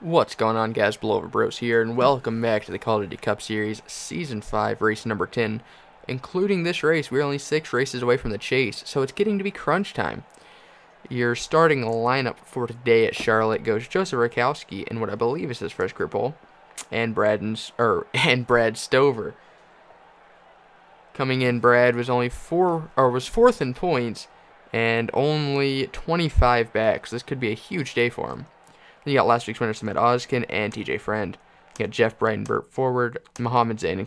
What's going on, guys? Blowover Bros here, and welcome back to the Call of Duty Cup Series, Season 5, race number 10. Including this race, we're only 6 races away from the chase, so it's getting to be crunch time. Your starting lineup for today at Charlotte goes Joseph Rakowski in what I believe is his first group pole, and Brad Stover. Coming in, Brad was was fourth in points and only 25 back, so this could be a huge day for him. Then you got last week's winners, Ahmed Ozkin and TJ Friend. You got Jeff Brighton, Burt Forward, Mohammed Zain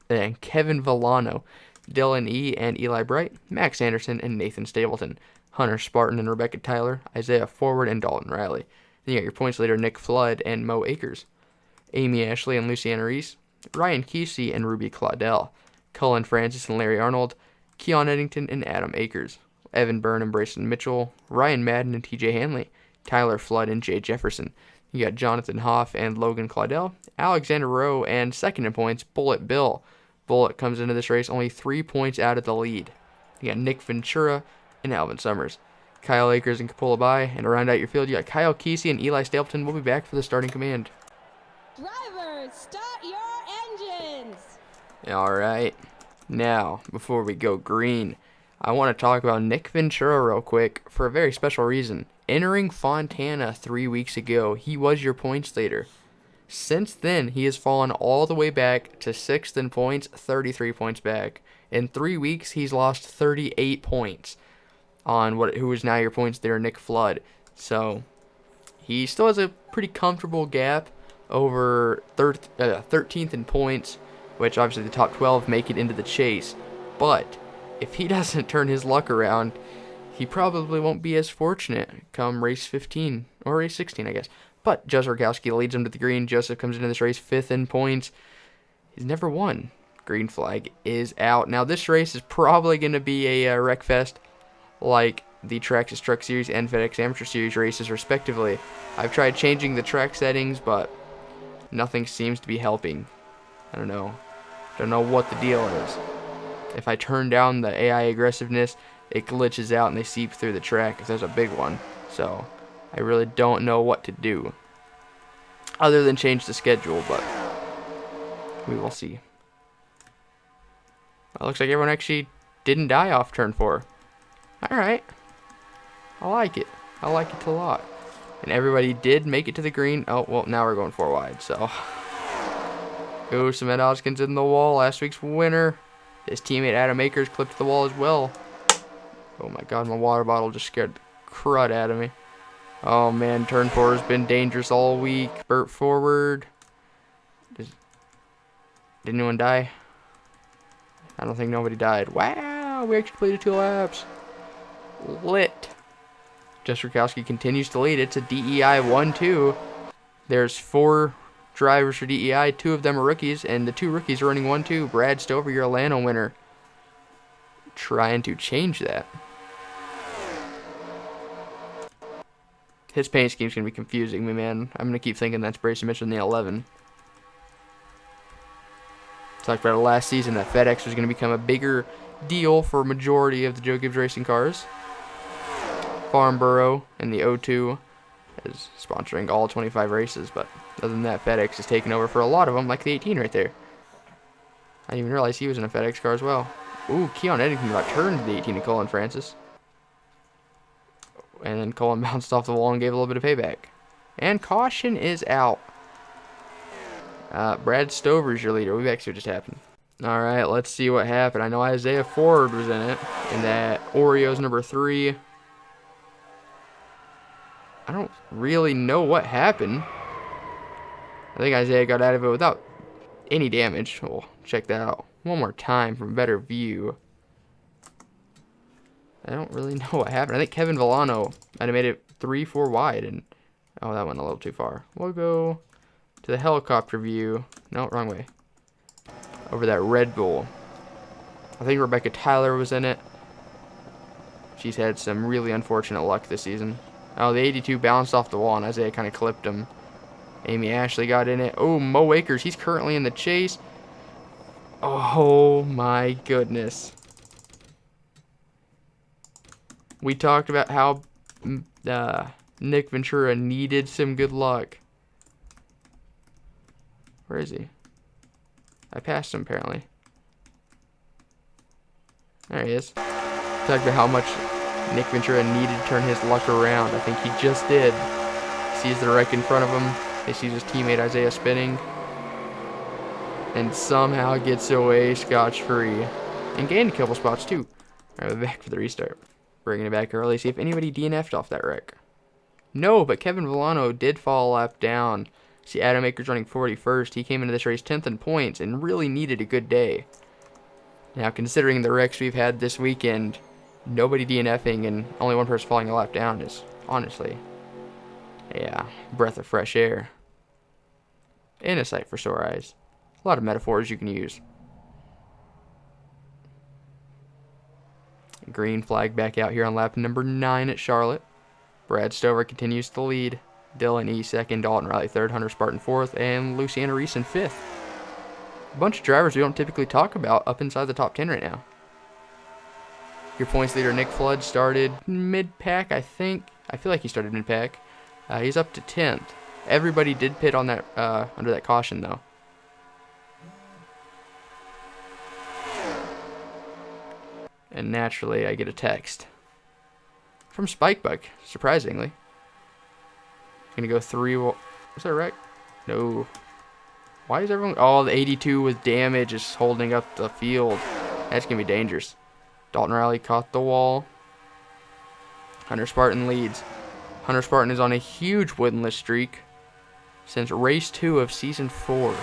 and Kevin Villano, Dylan E. and Eli Bright, Max Anderson and Nathan Stapleton, Hunter Spartan and Rebecca Tyler, Isaiah Forward and Dalton Riley. Then you got your points leader Nick Flood and Mo Akers, Amy Ashley and Luciana Reese, Ryan Kesey and Ruby Claudel, Cullen Francis and Larry Arnold, Keon Eddington and Adam Akers, Evan Byrne and Brayson Mitchell, Ryan Madden and TJ Hanley, Tyler Flood and Jay Jefferson. You got Jonathan Hoff and Logan Claudel, Alexander Rowe, and second in points, Bullet Bill. Bullet comes into this race only 3 points out of the lead. You got Nick Ventura and Alvin Summers, Kyle Akers and Capola Bai, and to round out your field, you got Kyle Kesey and Eli Stapleton will be back for the starting command. Drivers, start your engines! Alright, now, before we go green, I want to talk about Nick Ventura real quick for a very special reason. Entering Fontana 3 weeks ago, he was your points leader. Since then, he has fallen all the way back to 6th in points, 33 points back. In 3 weeks, he's lost 38 points on who is now your points leader, Nick Flood. So, he still has a pretty comfortable gap over 13th in points, which obviously the top 12 make it into the chase. But if he doesn't turn his luck around, he probably won't be as fortunate come race 15, or race 16, I guess. But Joseph Rakowski leads him to the green. Joseph comes into this race 5th in points. He's never won. Green flag is out. Now, this race is probably going to be a wreck fest like the Traxxas Truck Series and FedEx Amateur Series races, respectively. I've tried changing the track settings, but nothing seems to be helping. I don't know what the deal is. If I turn down the AI aggressiveness, it glitches out and they seep through the track if there's a big one. So I really don't know what to do other than change the schedule, but we will see. Well, it looks like everyone actually didn't die off turn 4. Alright. I like it. I like it a lot. And everybody did make it to the green. Oh, well, now we're going 4 wide, so. Ooh, Ahmed Ozkin's in the wall. Last week's winner. His teammate Adam Akers clipped the wall as well. Oh my god, my water bottle just scared the crud out of me. Oh man, turn 4 has been dangerous all week. Burt Forward. Did anyone die? I don't think nobody died. Wow, we actually completed 2 laps. Lit. Jess Rakowski continues to lead. It's a DEI 1-2. There's 4 drivers for DEI. 2 of them are rookies, and the 2 rookies are running 1-2. Brad Stover, your Atlanta winner. Trying to change that. His paint scheme's going to be confusing me, man. I'm going to keep thinking that's Brayson Mitchell in the 11. Talked about it last season that FedEx was going to become a bigger deal for a majority of the Joe Gibbs Racing cars. Farnborough and the O2 is sponsoring all 25 races, but other than that, FedEx is taking over for a lot of them, like the 18 right there. I didn't even realize he was in a FedEx car as well. Ooh, Keon Eddington got turned to the 18 of Cullen Francis. And then Cullen bounced off the wall and gave a little bit of payback. And caution is out. Brad Stover's your leader. We'll be back to see what just happened. Alright, let's see what happened. I know Isaiah Ford was in it. And that Oreo's number 3. I don't really know what happened. I think Isaiah got out of it without any damage. We'll check that out one more time from a better view. I don't really know what happened. I think Kevin Villano might have made it 3-4 wide, and oh, that went a little too far. We'll go to the helicopter view. No, wrong way. Over that Red Bull. I think Rebecca Tyler was in it. She's had some really unfortunate luck this season. Oh, the 82 bounced off the wall, and Isaiah kind of clipped him. Amy Ashley got in it. Oh, Mo Akers, he's currently in the chase. Oh, my goodness. We talked about how Nick Ventura needed some good luck. Where is he? I passed him, apparently. There he is. Talk about how much Nick Ventura needed to turn his luck around. I think he just did. Sees the wreck in front of him. He sees his teammate Isaiah spinning. And somehow gets away scotch-free. And gained a couple spots, too. Alright, we're back for the restart. Bringing it back early. See if anybody DNF'd off that wreck. No, but Kevin Villano did fall a lap down. See, Adam Akers running 41st. He came into this race 10th in points and really needed a good day. Now, considering the wrecks we've had this weekend, nobody DNFing and only one person falling a lap down is, honestly, yeah, breath of fresh air. And a sight for sore eyes. A lot of metaphors you can use. Green flag back out here on lap number 9 at Charlotte. Brad Stover continues to lead. Dylan E. second, Dalton Riley third, Hunter Spartan fourth, and Luciana Reese in fifth. A bunch of drivers we don't typically talk about up inside the top 10 right now. Your points leader Nick Flood started mid-pack, I think. I feel like he started mid-pack. He's up to 10th. Everybody did pit on that under that caution, though. And naturally, I get a text from Spikebuck, surprisingly. Gonna go 3. Was that right? No. Why is everyone... Oh, the 82 with damage is holding up the field. That's gonna be dangerous. Dalton Riley caught the wall. Hunter Spartan leads. Hunter Spartan is on a huge winless streak since race 2 of season 4.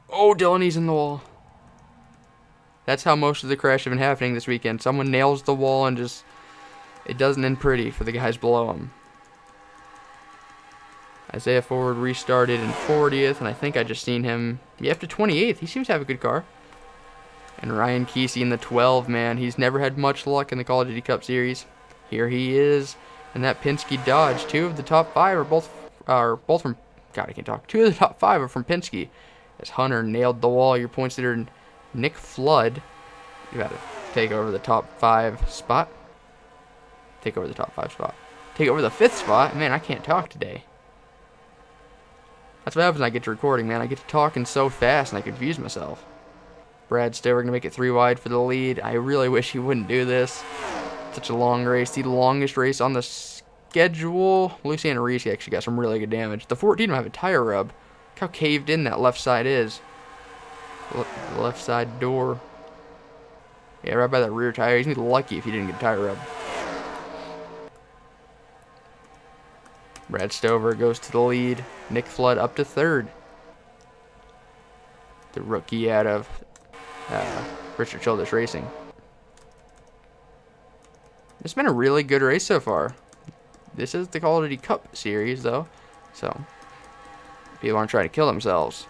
Oh, Dylan E's in the wall. That's how most of the crash have been happening this weekend. Someone nails the wall and just... It doesn't end pretty for the guys below him. Isaiah Ford restarted in 40th, and I think I just seen him... Yeah, up to 28th. He seems to have a good car. And Ryan Kesey in the 12, man. He's never had much luck in the Call of Duty Cup Series. Here he is. And that Penske Dodge. 2 of the top 5 are both from... God, I can't talk. 2 of the top 5 are from Penske. As Hunter nailed the wall. Your points leader, Nick Flood. You gotta take over the top 5 spot. Take over the top 5 spot. Take over the 5th spot. Man, I can't talk today. That's what happens when I get to recording, man. I get to talking so fast and I confuse myself. Brad Stover gonna make it 3 wide for the lead. I really wish he wouldn't do this. Such a long race. The longest race on the schedule. Luciana Reese actually got some really good damage. The 14 will have a tire rub. Look how caved in that left side is. The left side door. Yeah, right by that rear tire. He's gonna be lucky if he didn't get a tire rub. Brad Stover goes to the lead. Nick Flood up to 3rd. The rookie out of Richard Childress Racing. It's been a really good race so far. This is the Call of Duty Cup Series, though. So, people aren't trying to kill themselves.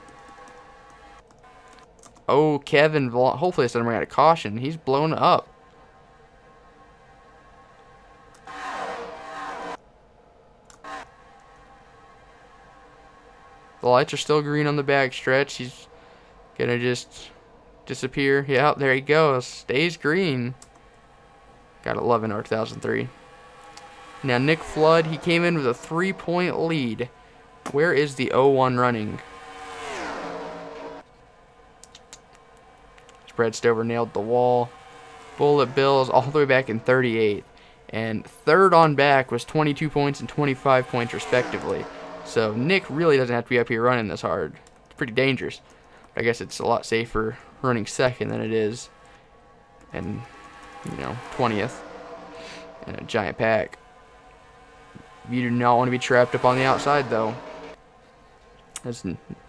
Oh, Kevin, hopefully this doesn't bring out a caution. He's blown up. The lights are still green on the back stretch. He's gonna just disappear. Yeah, there he goes. Stays green. Gotta love an R2003. Now, Nick Flood, he came in with a 3-point lead. Where is the 0-1 running? Brad Stover nailed the wall. Bullet Bills all the way back in 38th. And 3rd on back was 22 points and 25 points respectively. So Nick really doesn't have to be up here running this hard. It's pretty dangerous. But I guess it's a lot safer running 2nd than it is. And, 20th. In a giant pack. You do not want to be trapped up on the outside, though. That's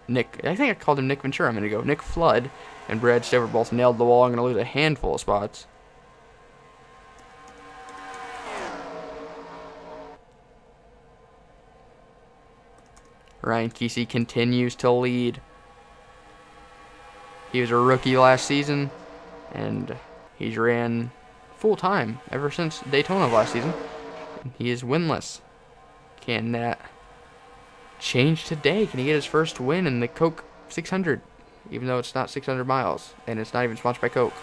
Nick. I think I called him Nick Ventura a minute ago. Nick Flood and Brad Stover both nailed the wall. I'm going to lose a handful of spots. Ryan Kesey continues to lead. He was a rookie last season, and he's ran full-time ever since Daytona of last season. He is winless. Can that change today? Can he get his first win in the Coke 600? Even though it's not 600 miles, and it's not even sponsored by Coke.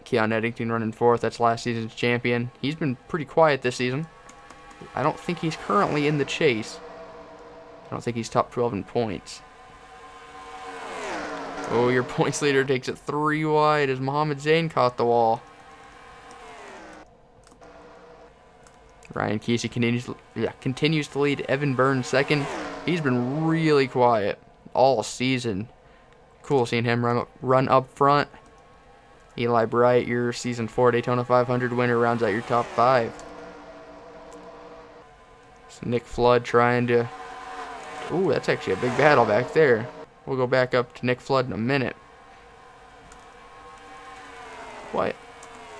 Keon Eddington running 4th. That's last season's champion. He's been pretty quiet this season. I don't think he's currently in the chase. I don't think he's top 12 in points. Oh, your points leader takes it 3 wide as Mohammed Zain caught the wall. Ryan Kesey continues to lead Evan Burns second. He's been really quiet all season. Cool seeing him run up front. Eli Bright, your Season 4 Daytona 500 winner, rounds out your top 5. So Nick Flood trying to... Ooh, that's actually a big battle back there. We'll go back up to Nick Flood in a minute. What?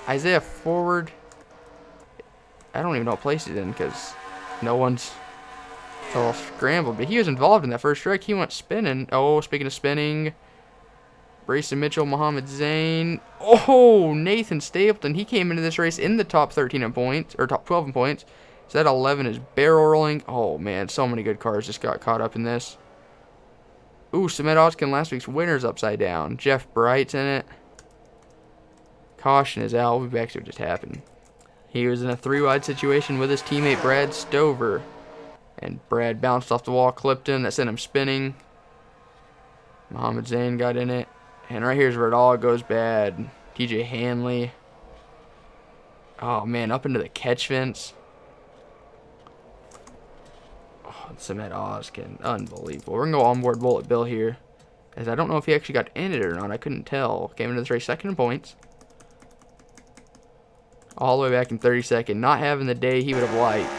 Isaiah Forward? I don't even know what place he's in because no one's all scrambled. But he was involved in that first wreck. He went spinning. Oh, speaking of spinning, Brayson Mitchell, Mohammed Zain. Oh, Nathan Stapleton. He came into this race in the top 13 in points, or top 12 in points. So that 11 is barrel rolling. Oh, man, so many good cars just got caught up in this. Ooh, Samet Oskin, last week's winner's upside down. Jeff Bright's in it. Caution is out. We'll be back to what just happened. He was in a 3-wide situation with his teammate Brad Stover. And Brad bounced off the wall, clipped him. That sent him spinning. Mohammed Zain got in it. And right here's where it all goes bad. TJ Hanley. Oh, man, up into the catch fence. Oh, Samet Oskin. Unbelievable. We're going to go onboard Bullet Bill here. As I don't know if he actually got in it or not. I couldn't tell. Came into this race second in points. All the way back in 32nd. Not having the day he would have liked.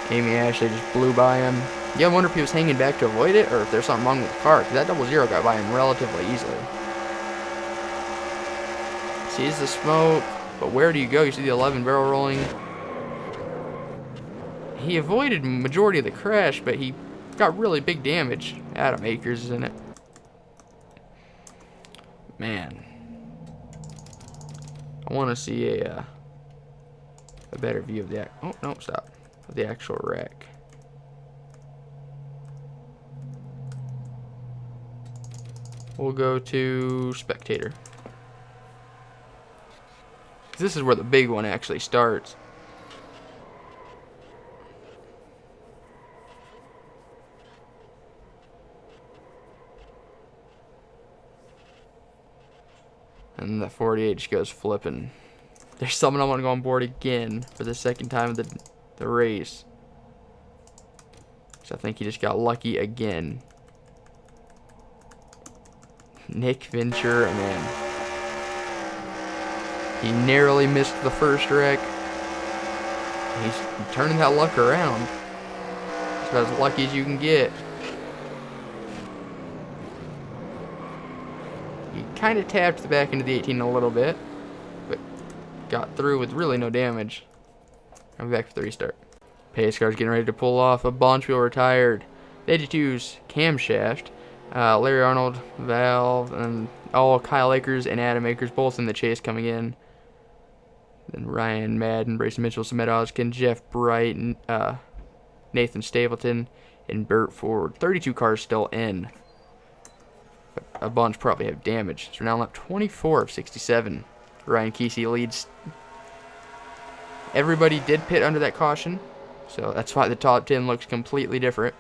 Amy Ashley just blew by him. Yeah, I wonder if he was hanging back to avoid it or if there's something wrong with the car. Because that 00 got by him relatively easily. Sees the smoke. But where do you go? You see the 11 barrel rolling. He avoided majority of the crash, but he got really big damage. Adam Akers is in it. Man. I want to see a better view of the... Oh, no, stop. Of the actual wreck. We'll go to spectator. This is where the big one actually starts. And the 48 just goes flipping. There's someone I want to go on board again for the second time of the race. So I think he just got lucky again. Nick Ventura, man. He narrowly missed the first wreck. He's turning that luck around. It's about as lucky as you can get. He kind of tapped the back into the 18 a little bit, but got through with really no damage. I'm back for the restart. Pace car's getting ready to pull off. A Bonch wheel retired. The 82's camshaft. Larry Arnold, Valve, and Kyle Akers and Adam Akers both in the chase coming in. Then Ryan Madden, Brayson Mitchell, Samet Oskin, Jeff Bright, Nathan Stapleton, and Burt Ford. 32 cars still in. But a bunch probably have damage. So we're now on lap 24 of 67. Ryan Kesey leads. Everybody did pit under that caution. So that's why the top 10 looks completely different.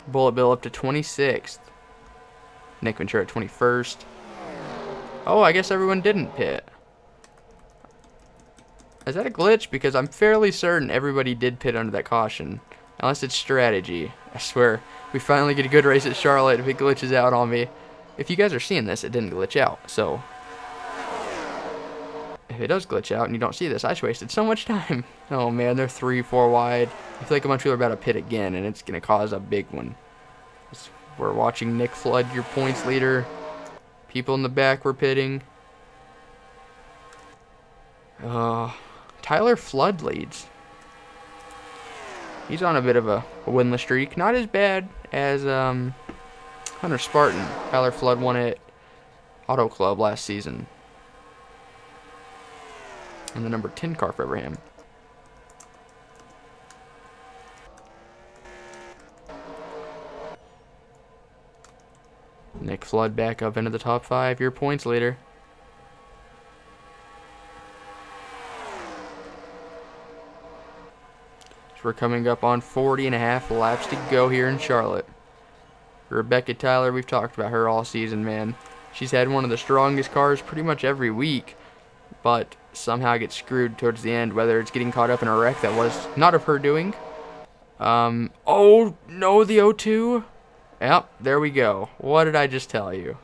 Bullet Bill up to 26th. Nick Ventura at 21st. Oh, I guess everyone didn't pit. Is that a glitch? Because I'm fairly certain everybody did pit under that caution. Unless it's strategy. I swear, we finally get a good race at Charlotte if it glitches out on me. If you guys are seeing this, it didn't glitch out. So, if it does glitch out and you don't see this, I just wasted so much time. Oh man, they're 3-4 wide. I feel like a bunch of people are about to pit again, and it's going to cause a big one. We're watching Nick Flood, your points leader. People in the back were pitting. Tyler Flood leads. He's on a bit of a winless streak. Not as bad as Hunter Spartan. Tyler Flood won at Auto Club last season. And the number 10 car for Abraham. Nick Flood back up into the top 5. Your points leader. So we're coming up on 40.5 laps to go here in Charlotte. Rebecca Tyler, we've talked about her all season, man. She's had one of the strongest cars pretty much every week, but somehow gets screwed towards the end, whether it's getting caught up in a wreck that was not of her doing. Oh, no, the O2. Yep, there we go. What did I just tell you?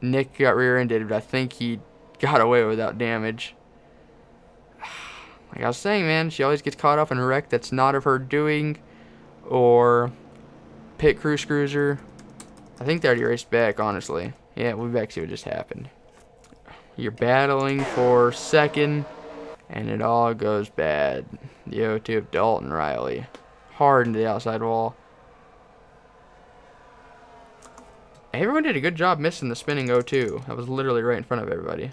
Nick got rear-ended, but I think he got away without damage. Like I was saying, man, she always gets caught up in a wreck that's not of her doing, or pit crew screws her. I think they already raced back, honestly. Yeah, we'll be back to see what just happened. You're battling for second, and it all goes bad. The O2 of Dalton Riley. Hard into the outside wall. Everyone did a good job missing the spinning O2. That was literally right in front of everybody.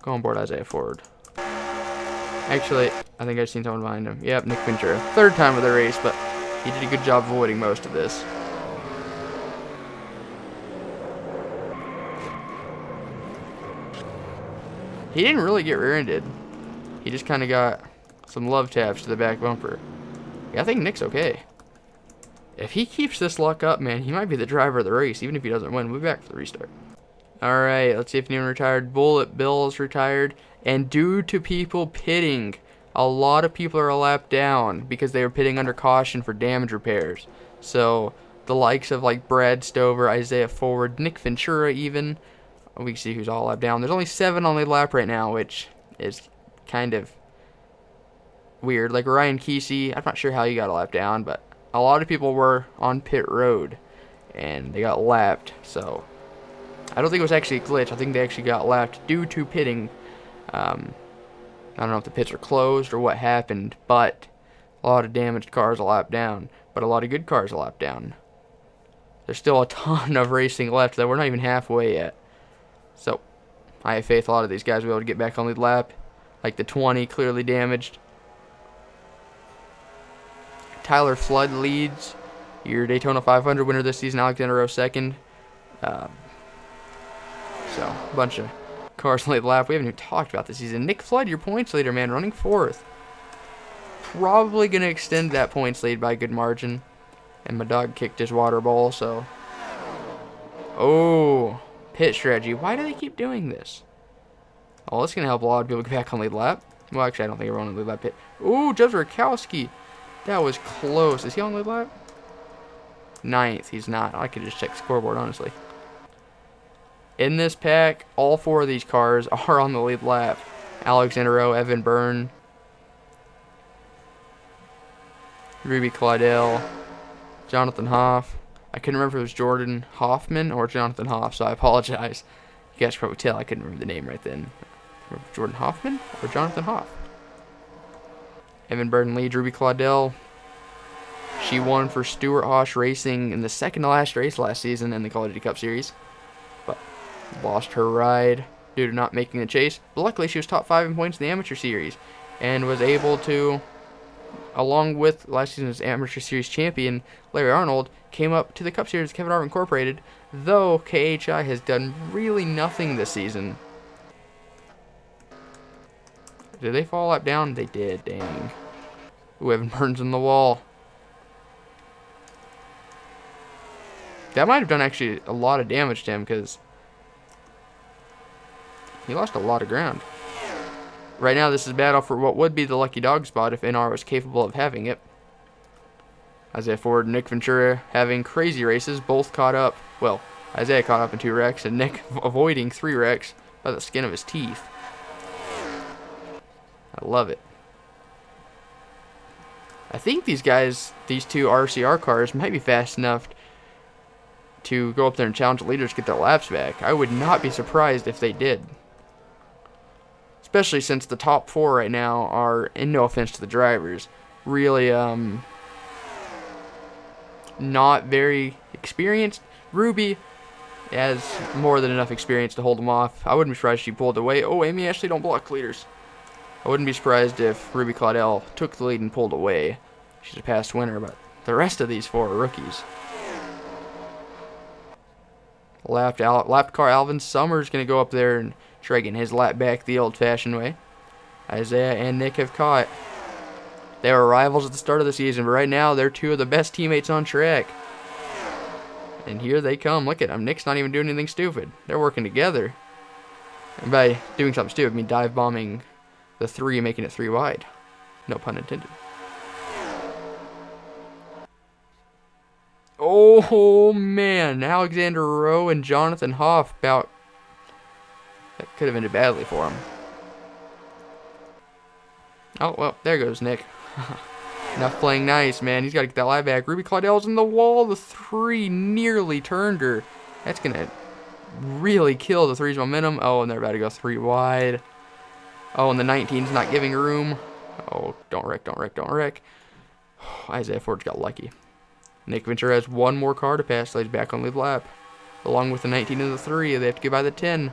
Go on board Isaiah Ford. Actually, I think I've seen someone behind him. Yep, Nick Ventura. Third time of the race, but he did a good job avoiding most of this. He didn't really get rear-ended. He just kind of got some love taps to the back bumper. Yeah, I think Nick's okay. If he keeps this luck up, man, he might be the driver of the race, even if he doesn't win. We'll be back for the restart. Alright, let's see if anyone retired. Bullet Bill's retired. And due to people pitting, a lot of people are a lap down because they were pitting under caution for damage repairs. So, the likes of like Brad Stover, Isaiah Ford, Nick Ventura even. We can see who's all lap down. There's only 7 on the lap right now, which is kind of weird. Like Ryan Kesey, I'm not sure how he got a lap down, but a lot of people were on pit road and they got lapped. So I don't think it was actually a glitch. I think they actually got lapped due to pitting. I don't know if the pits are closed or what happened, but a lot of damaged cars a lap down, but a lot of good cars a lap down. There's still a ton of racing left that we're not even halfway yet. So, I have faith a lot of these guys will be able to get back on the lap. Like the 20, clearly damaged. Tyler Flood leads. Your Daytona 500 winner this season, Alexander Rowe second. So, a bunch of cars late lap. We haven't even talked about this season. Nick Flood, your points leader, man, running 4th. Probably going to extend that points lead by a good margin. And my dog kicked his water bowl, so. Oh. Pit strategy. Why do they keep doing this? Oh, that's going to help a lot of people get back on lead lap. Well, actually, I don't think everyone on lead lap pit. Ooh, Joe Rakowski. That was close. Is he on lead lap? 9th. He's not. I could just check the scoreboard, honestly. In this pack, all 4 of these cars are on the lead lap. Alexander Rowe, Evan Byrne, Ruby Claudel, Jonathan Hoff. I couldn't remember if it was Jordan Hoffman or Jonathan Hoff, so I apologize. You guys can probably tell I couldn't remember the name right then. Jordan Hoffman or Jonathan Hoff? Evan Burton leads Ruby Claudel. She won for Stuart Hosh Racing in the second to last race last season in the Call of Duty Cup Series, but lost her ride due to not making the chase. But luckily, she was top 5 in points in the Amateur Series and was able to, along with last season's Amateur Series champion, Larry Arnold, came up to the Cup Series Kevin Arp Incorporated, though KHI has done really nothing this season. Did they fall up down? They did, dang. Ooh, Evan Burns in the wall. That might have done actually a lot of damage to him because he lost a lot of ground. Right now, this is battle for what would be the lucky dog spot if NR was capable of having it. Isaiah Ford and Nick Ventura having crazy races, both caught up. Well, Isaiah caught up in 2 wrecks, and Nick avoiding 3 wrecks by the skin of his teeth. I love it. I think these guys, these 2 RCR cars, might be fast enough to go up there and challenge the leaders to get their laps back. I would not be surprised if they did. Especially since the top 4 right now are, and no offense to the drivers, really not very experienced. Ruby has more than enough experience to hold them off. I wouldn't be surprised if she pulled away. Oh, Amy Ashley, don't block leaders. I wouldn't be surprised if Ruby Claudel took the lead and pulled away. She's a past winner, but the rest of these four are rookies. Lapped car Alvin Summers going to go up there and try getting his lap back the old-fashioned way. Isaiah and Nick have caught. They were rivals at the start of the season, but right now they're two of the best teammates on track. And here they come. Look at them. Nick's not even doing anything stupid. They're working together. And by doing something stupid, I mean dive bombing the 3 and making it 3 wide. No pun intended. Oh, man. Alexander Rowe and Jonathan Hoff about... That could have ended badly for him. Oh, well, there goes Nick. Not playing nice, man. He's got to get that lie back. Ruby Claudel's in the wall. The 3 nearly turned her. That's going to really kill the 3's momentum. Oh, and they're about to go 3 wide. Oh, and the 19's not giving room. Oh, don't wreck, don't wreck, don't wreck. Isaiah Ford's got lucky. Nick Ventura has one more car to pass, so he's back on lead lap. Along with the 19 and the 3, they have to get by the 10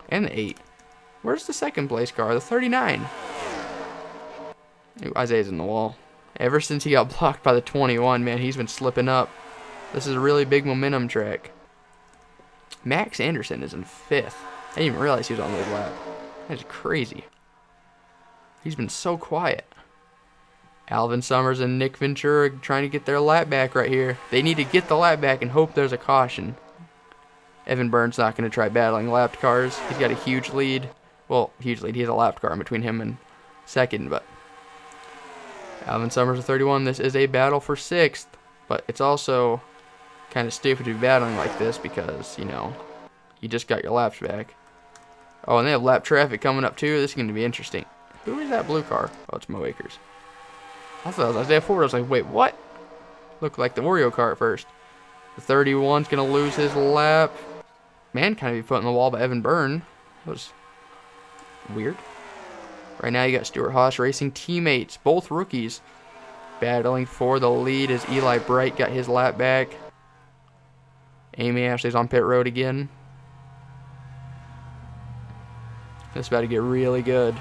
and the 8. Where's the second place car? The 39. Ooh, Isaiah's in the wall. Ever since he got blocked by the 21, man, he's been slipping up. This is a really big momentum track. Max Anderson is in 5th. I didn't even realize he was on lead lap. That's crazy. He's been so quiet. Alvin Summers and Nick Ventura trying to get their lap back right here. They need to get the lap back and hope there's a caution. Evan Burns not going to try battling lapped cars. He's got a huge lead. Well, huge lead. He has a lapped car in between him and second, but Alvin Summers at 31. This is a battle for 6th, but it's also kind of stupid to be battling like this because, you know, you just got your laps back. Oh, and they have lap traffic coming up too. This is going to be interesting. Who is that blue car? Oh, it's Mo Akers. I thought it was Isaiah Ford. I was like, wait, what? Looked like the Oreo car at first. The 31's going to lose his lap. Man, kind of be put in the wall by Evan Byrne. That was weird. Right now you got Stuart Haas Racing teammates, both rookies, battling for the lead as Eli Bright got his lap back. Amy Ashley's on pit road again. This is about to get really good.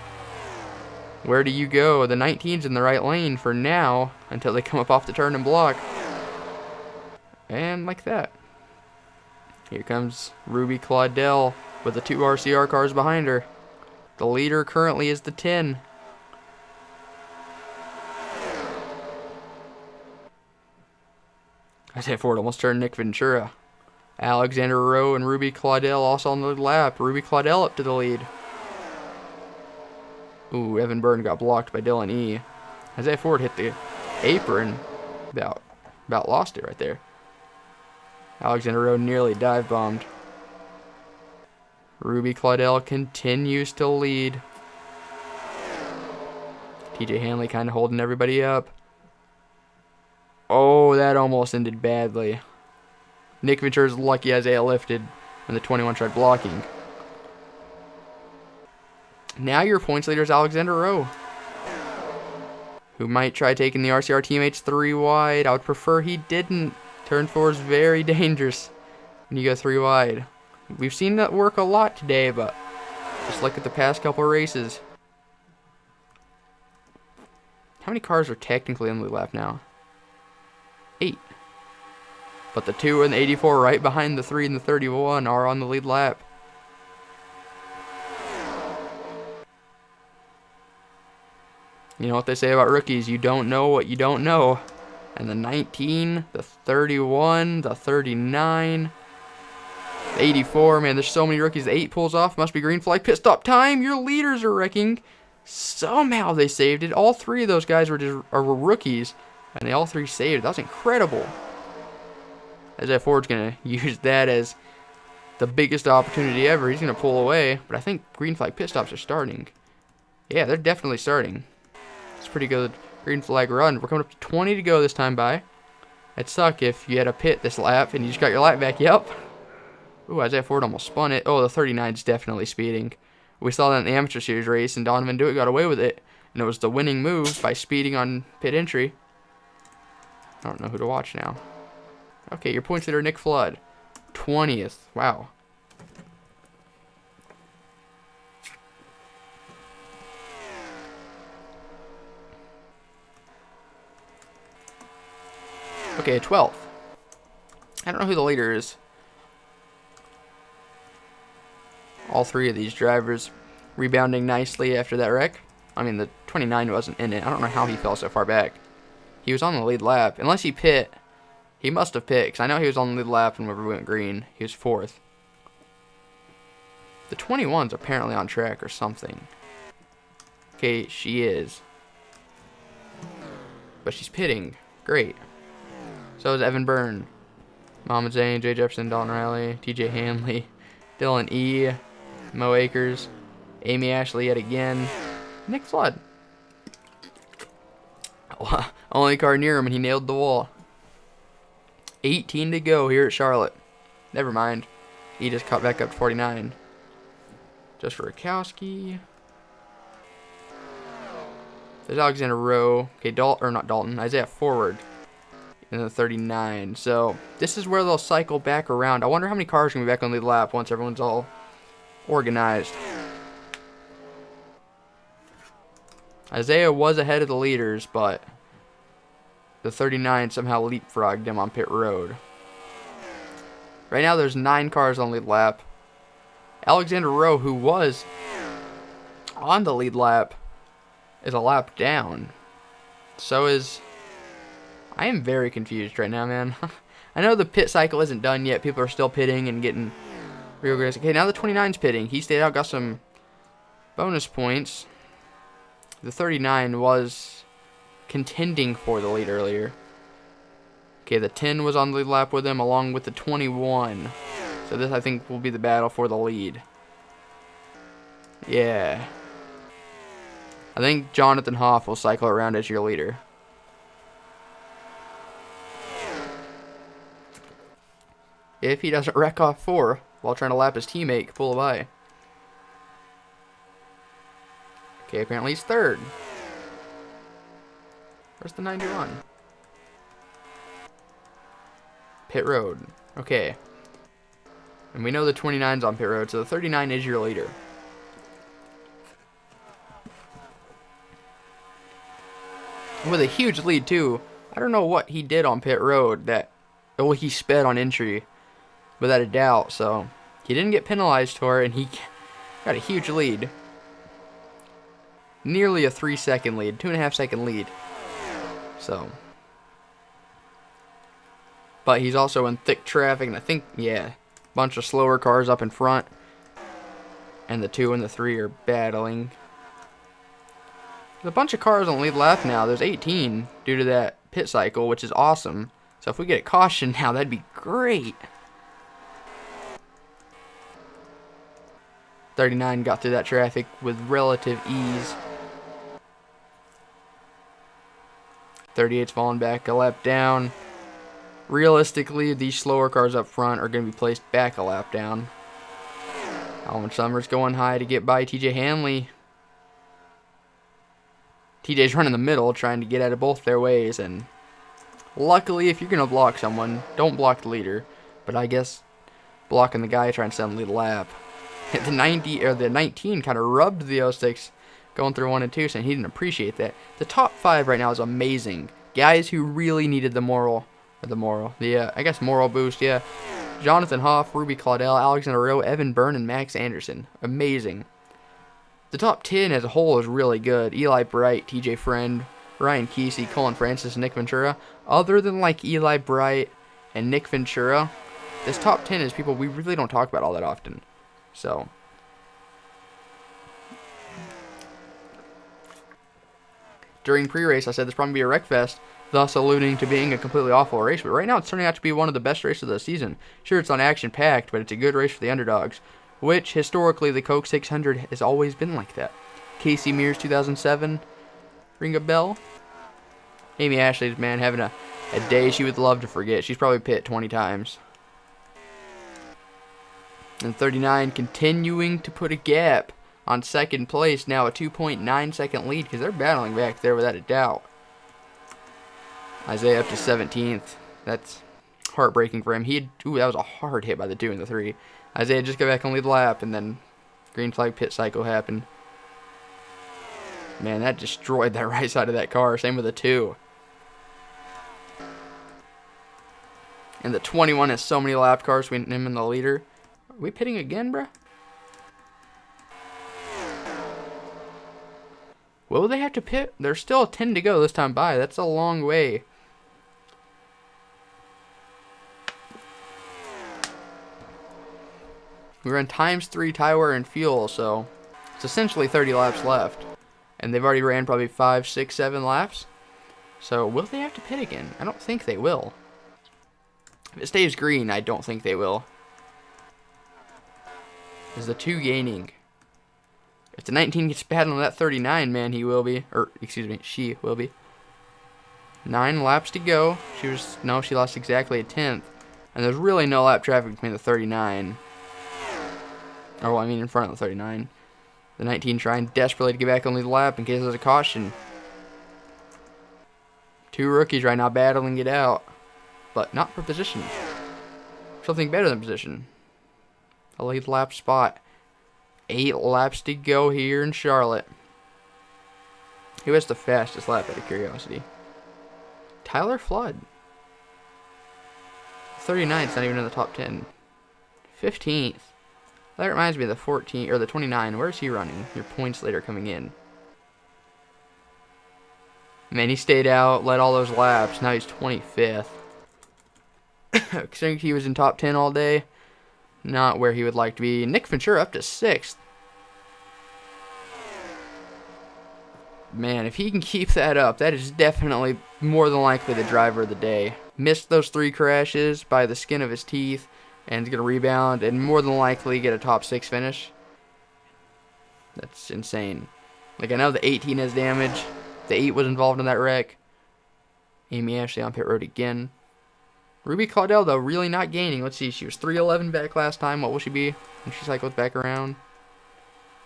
Where do you go? The 19's in the right lane for now until they come up off the turn and block. And like that. Here comes Ruby Claudel with the 2 RCR cars behind her. The leader currently is the 10. Isaiah Ford almost turned Nick Ventura. Alexander Rowe and Ruby Claudel also on the lap. Ruby Claudel up to the lead. Ooh, Evan Byrne got blocked by Dylan E. Isaiah Ford hit the apron. About lost it right there. Alexander Rowe nearly dive bombed. Ruby Claudel continues to lead. TJ Hanley kind of holding everybody up. Oh, that almost ended badly. Nick Ventura's lucky Isaiah lifted when the 21 tried blocking. Now your points leader is Alexander Rowe, who might try taking the RCR teammates 3 wide. I would prefer he didn't. Turn 4 is very dangerous when you go 3 wide. We've seen that work a lot today, but just look at the past couple races. How many cars are technically on the lap now? 8. But the 2 and the 84 right behind the 3 and the 31 are on the lead lap. You know what they say about rookies, you don't know what you don't know. And the 19, the 31, the 39, the 84, man, there's so many rookies. The 8 pulls off, must be green flag, pit stop time, your leaders are wrecking. Somehow they saved it. All 3 of those guys were rookies, and they all 3 saved it. That was incredible. Isaiah Ford's going to use that as the biggest opportunity ever. He's going to pull away, but I think green flag pit stops are starting. Yeah, they're definitely starting. It's pretty good green flag run. We're coming up to 20 to go this time by. It'd suck if you had a pit this lap and you just got your lap back. Yep. Ooh, Isaiah Ford almost spun it. Oh, the 39's definitely speeding. We saw that in the Amateur Series race, and Donovan Dewitt got away with it. And it was the winning move by speeding on pit entry. I don't know who to watch now. Okay, your points leader, Nick Flood. 20th. Wow. Okay, 12th. I don't know who the leader is. All three of these drivers rebounding nicely after that wreck. I mean, the 29 wasn't in it. I don't know how he fell so far back. He was on the lead lap. Unless he pit. He must have pit, because I know he was on the lead lap whenever we went green. He was 4th. The 21's apparently on track or something. Okay, she is. But she's pitting. Great. So is Evan Byrne. Mohamed Zayn, Jay Jefferson, Dalton Riley, TJ Hanley, Dylan E., Mo Akers, Amy Ashley yet again, Nick Flood. Only car near him, and he nailed the wall. 18 to go here at Charlotte. Never mind. He just cut back up to 49. Just Rakowski. There's Alexander Rowe. Okay, not Dalton. Isaiah Forward in the 39. So this is where they'll cycle back around. I wonder how many cars are going to be back on the lead lap once everyone's all organized. Isaiah was ahead of the leaders, but the 39 somehow leapfrogged him on pit road. Right now there's 9 cars on the lead lap. Alexander Rowe, who was on the lead lap, is a lap down. So is... I am very confused right now, man. I know the pit cycle isn't done yet. People are still pitting and getting reorganized. Okay, now the 29's pitting. He stayed out, got some bonus points. The 39 was contending for the lead earlier. Okay, the 10 was on the lead lap with him along with the 21. So this, I think, will be the battle for the lead. Yeah. I think Jonathan Hoff will cycle around as your leader. If he doesn't wreck off 4 while trying to lap his teammate, pull by. Okay, apparently he's 3rd. Where's the 91? Pit road. Okay. And we know the 29's on pit road, so the 39 is your leader. With a huge lead, too. I don't know what he did on pit road that... Well, he sped on entry, without a doubt, so... He didn't get penalized for it, and he got a huge lead. Nearly a 3-second lead. 2.5-second lead. So... But he's also in thick traffic, and I think, yeah... Bunch of slower cars up in front. And the 2 and the 3 are battling. There's a bunch of cars on the lead lap now. There's 18 due to that pit cycle, which is awesome. So if we get a caution now, that'd be great. 39 got through that traffic with relative ease. 38's falling back a lap down. Realistically, these slower cars up front are going to be placed back a lap down. Alvin Summers going high to get by TJ Hanley. TJ's running the middle, trying to get out of both their ways, and luckily, if you're going to block someone, don't block the leader. But I guess blocking the guy trying to send the lead lap. The 19 kind of rubbed the 06 going through 1 and 2, saying he didn't appreciate that. The top 5 right now is amazing. Guys who really needed the moral boost, yeah. Jonathan Hoff, Ruby Claudel, Alexander Rowe, Evan Byrne, and Max Anderson. Amazing. The top 10 as a whole is really good. Eli Bright, TJ Friend, Ryan Kesey, Colin Francis, and Nick Ventura. Other than like Eli Bright and Nick Ventura, this top 10 is people we really don't talk about all that often. So, during pre-race, I said there's probably be a wreck fest, thus alluding to being a completely awful race. But right now, it's turning out to be one of the best races of the season. Sure, it's on action-packed, but it's a good race for the underdogs, which, historically, the Coke 600 has always been like that. Casey Mears, 2007, ring a bell? Amy Ashley's, man, having a day she would love to forget. She's probably pit 20 times. And 39 continuing to put a gap on second place. Now a 2.9 second lead because they're battling back there without a doubt. Isaiah up to 17th. That's heartbreaking for him. That was a hard hit by the 2 and the 3. Isaiah just got back on lead lap, and then green flag pit cycle happened. Man, that destroyed that right side of that car. Same with the 2. And the 21 has so many lap cars between him and the leader. Are we pitting again, bruh? Will they have to pit? There's still 10 to go this time by. That's a long way. We're in ×3 tire wear and fuel, so it's essentially 30 laps left. And they've already ran probably 5, 6, 7 laps. So will they have to pit again? I don't think they will. If it stays green, I don't think they will. Is the 2 gaining? If the 19 gets battled on that 39, man, he will be. Or, excuse me, she will be. 9 laps to go. She lost exactly a 10th. And there's really no lap traffic between the 39. Or, well, I mean in front of the 39. The 19 trying desperately to get back on the lap in case there's a caution. 2 rookies right now battling it out. But not for position. Something better than position. A lead lap spot. 8 laps to go here in Charlotte. Who has the fastest lap, out of curiosity? Tyler Flood. 39's not even in the top 10. 15th. That reminds me of the 14 or the 29. Where's he running? Your points later coming in. Man, he stayed out, led all those laps. Now he's 25th. Considering he was in top 10 all day, not where he would like to be. Nick Ventura up to 6th. Man, if he can keep that up, that is definitely more than likely the driver of the day. Missed those 3 crashes by the skin of his teeth, and he's going to rebound and more than likely get a top 6 finish. That's insane. Like, I know the 18 has damage. The 8 was involved in that wreck. Amy Ashley on pit road again. Ruby Claudel, though, really not gaining. Let's see, she was 311 back last time. What will she be when she cycles back around?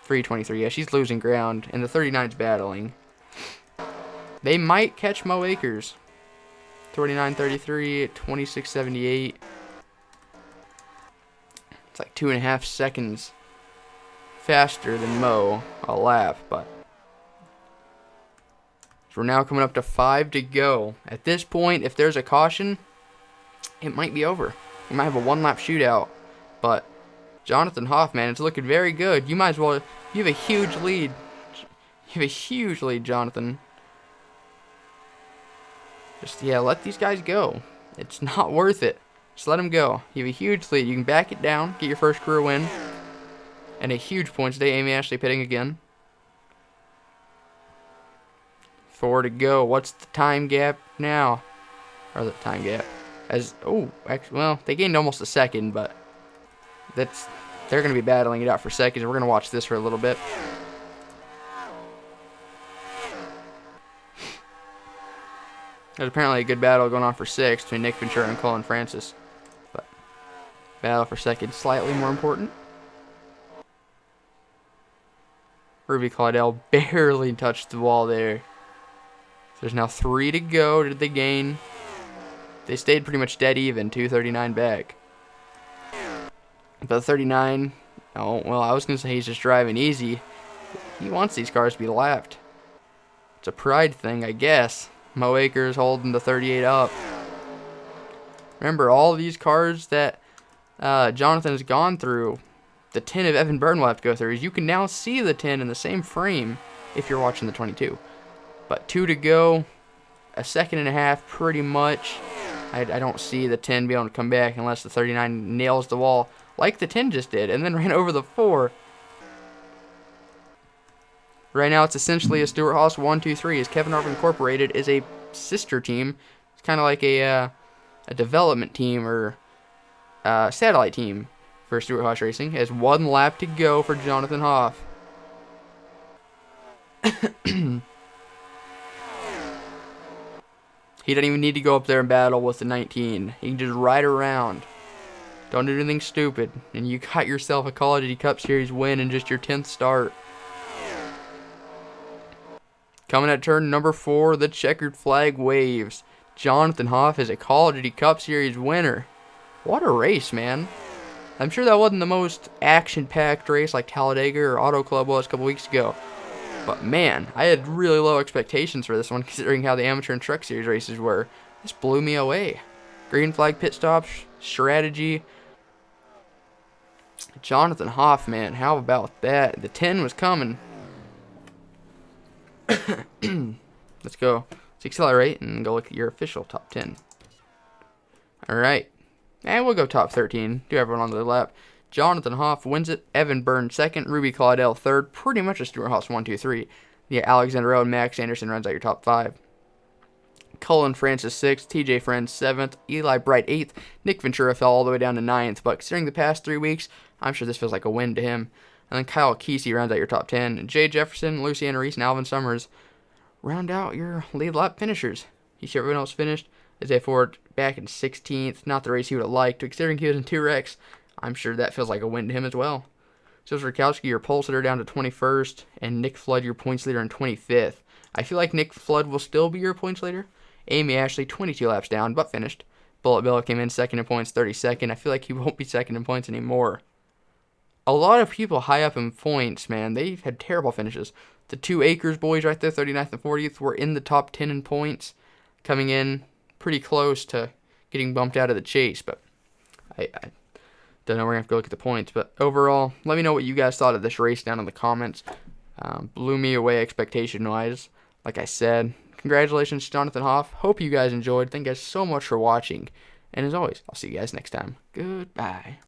323. Yeah, she's losing ground, and the 39's battling. They might catch Mo Akers. 29.33, 26.78. It's like 2.5 seconds faster than Mo a lap, but so we're now coming up to 5 to go. At this point, if there's a caution, it might be over. We might have a 1-lap shootout, but Jonathan Hoffman, it's looking very good. You might as well. You have a huge lead. You have a huge lead, Jonathan. Just, yeah, let these guys go. It's not worth it. Just let them go. You have a huge lead. You can back it down, get your first career win, and a huge points day. Amy Ashley pitting again. 4 to go. What's the time gap now? Or the time gap? Actually, well, they gained almost a second, but they're going to be battling it out for seconds. We're going to watch this for a little bit. There's apparently a good battle going on for 6 between Nick Ventura and Colin Francis. But battle for second, slightly more important. Ruby Claudel barely touched the wall there. There's now 3 to go. Did they gain? They stayed pretty much dead even, 239 back. But the 39, oh, well, I was going to say he's just driving easy. He wants these cars to be lapped. It's a pride thing, I guess. Mo Akers holding the 38 up. Remember, all these cars that Jonathan has gone through, the 10 of Evan Byrne will have to go through. You can now see the 10 in the same frame if you're watching the 22. But 2 to go, a second and a half pretty much. I don't see the 10 being able to come back unless the 39 nails the wall like the 10 just did and then ran over the 4. Right now it's essentially a Stewart Haas 1-2-3 as Kevin Harvick Incorporated is a sister team. It's kind of like a development team or satellite team for Stewart Haas Racing. Has 1 lap to go for Jonathan Hoff. He doesn't even need to go up there and battle with the 19. He can just ride around. Don't do anything stupid. And you got yourself a Call of Duty Cup Series win in just your 10th start. Coming at turn number 4, the checkered flag waves. Jonathan Hoff is a Call of Duty Cup Series winner. What a race, man. I'm sure that wasn't the most action-packed race like Talladega or Auto Club was a couple weeks ago. But man, I had really low expectations for this one considering how the Amateur and Truck Series races were. This blew me away. Green flag pit stops, strategy. Jonathan Hoff, man, how about that? The 10 was coming. Let's go. Let's accelerate and go look at your official top 10. Alright. And we'll go top 13. Do everyone on the lap. Jonathan Hoff wins it. Evan Byrne second. Ruby Claudel third. Pretty much a Stuart Haas 1, 2, 3. Yeah, Alexander O and Max Anderson runs out your top 5. Cullen Francis 6th, TJ Friends 7th, Eli Bright 8th, Nick Ventura fell all the way down to 9th, but considering the past 3 weeks, I'm sure this feels like a win to him. And then Kyle Kesey rounds out your top 10. Jay Jefferson, Luciana Reese, and Alvin Summers round out your lead lap finishers. You see everyone else finished. Isaiah Ford back in 16th, not the race he would have liked, but considering he was in 2 wrecks, I'm sure that feels like a win to him as well. So Rakowski, your pole sitter, down to 21st, and Nick Flood, your points leader, in 25th. I feel like Nick Flood will still be your points leader. Amy Ashley, 22 laps down, but finished. Bullet Bill came in second in points, 32nd. I feel like he won't be second in points anymore. A lot of people high up in points, man. They had terrible finishes. The 2 Acres boys right there, 39th and 40th, were in the top 10 in points, coming in pretty close to getting bumped out of the chase. But I don't know. We're going to have to go look at the points. But overall, let me know what you guys thought of this race down in the comments. Blew me away expectation-wise. Like I said, congratulations, Jonathan Hoff. Hope you guys enjoyed. Thank you guys so much for watching. And as always, I'll see you guys next time. Goodbye.